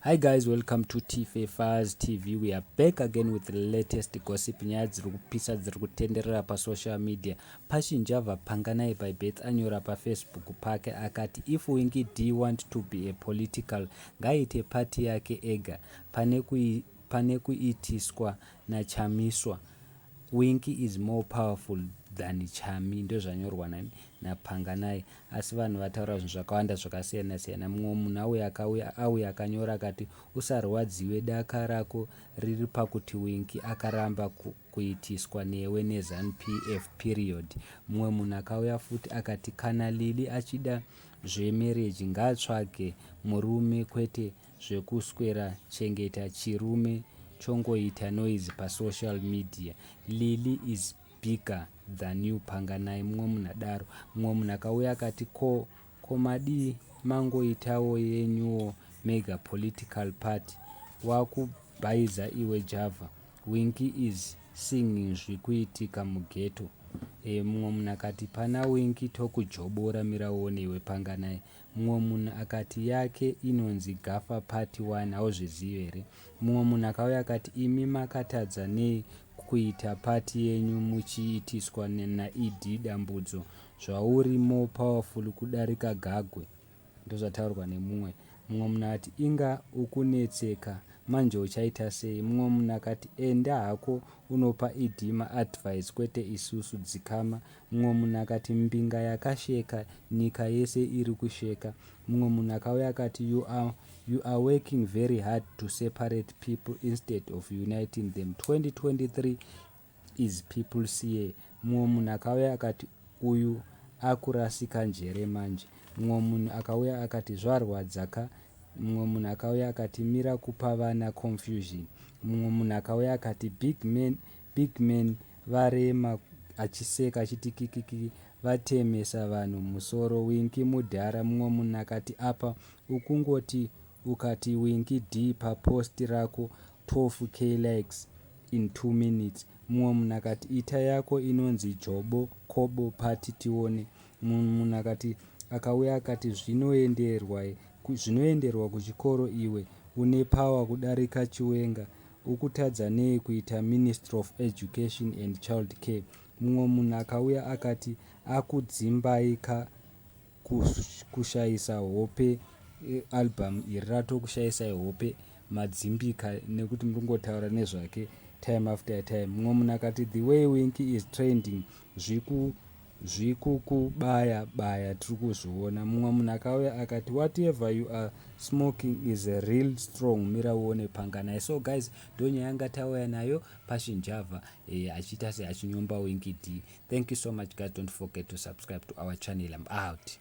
Hi guys, welcome to TFFA's TV. We are back again with the latest gossip nyaya dziri kupisa dziri kutenderera pasocial media. Pashinjava Panganai by Beth anyora paFacebook pake akati if Winky D want to be a political ngaite party yake ega pane kuitiswa na chamiswa. Winky is more powerful than Chami, ndo zvanyorwa naPanganai. Asi vanhu vataura zvinhu zvakawanda zvakasiyana siyana. Mumwe munhu auya akanyora akati usarwadziwe daka rako riri pakuti Winky akaramba kuitiswa newe neZanu PF period. Mumwe munhu akauya futi akati kana Lili achida zvemereji ngaatsvage murume kwete zvekuswera chengeta chirume chongoita noise pasocial media. Lily is bigger than you Panganai. Mumwe munhu adaro. Mumwe munhu akauya akati komadi mangoitawo yenyuwo mega political party wakubhaiza iwe Java. Winky is singing zvikuitika mugeto. Mumwe munhu akati pana Winky tokujobora miraone iwe Panganai. Mumwe munhu akati yake inonzi gafa party 1 hauzvizivi here. Mumwe munhu akauya akati imi makatadza nei kuita pati yenyu muchiitiswa naED dambudzo zvauri more powerful kudarika Gagwe. Ndozvataurwa nemumwe. Mumwe munhu akati inga ukunetseka manje uchaita sei. Mumwe munhu akati enda hako unopa ED maadvice kwete isusu dzikama. Mumwe munhu akati mbinga yakasheka nyika yese iri kusheka. Mumwe munhu akauya akati you are working very hard to separate people instead of uniting them. 2023 is people's year. Mumwe munhu akauya akati uyu akurasika njere manje. Mumwe munhu akauya akati zvarwadzaka. Mumwe munhu akauya akati mira kupa vana confusion. Mumwe munhu akauya akati big men varema achiseka achiti kikiki vatemesa vanhu musoro Winky mudhara. Mumwe munhu akati apa ukungoti ukati Winky D papost rako 12k likes in 2 minutes. Mumwe munhu akati ita yako inonzi jobo kobo party tione. Mumwe munhu akati akauya akati zvinoenderwa kuchikoro iwe une power kudarika chiwenga ukutadza nei kuita Ministry of Education and Child Care. Mumwe munhu akauya akati akudzimbai kushayisa hope album iri ratokushayisai hope madzimbika nekuti muringotaura nezvake time after time. Mumwe munhu akati the way Winky is trending zvikukubaya baya tiri kuzviona. Mumwe munhu akauya akati whatever you are smoking is a real strong mira uone Panganai. So guys, ndonyaya yanga tauya nayo pashinjava achiita seachinyomba Winky D. Thank you so much guys, don't forget to subscribe to our channel. I'm out.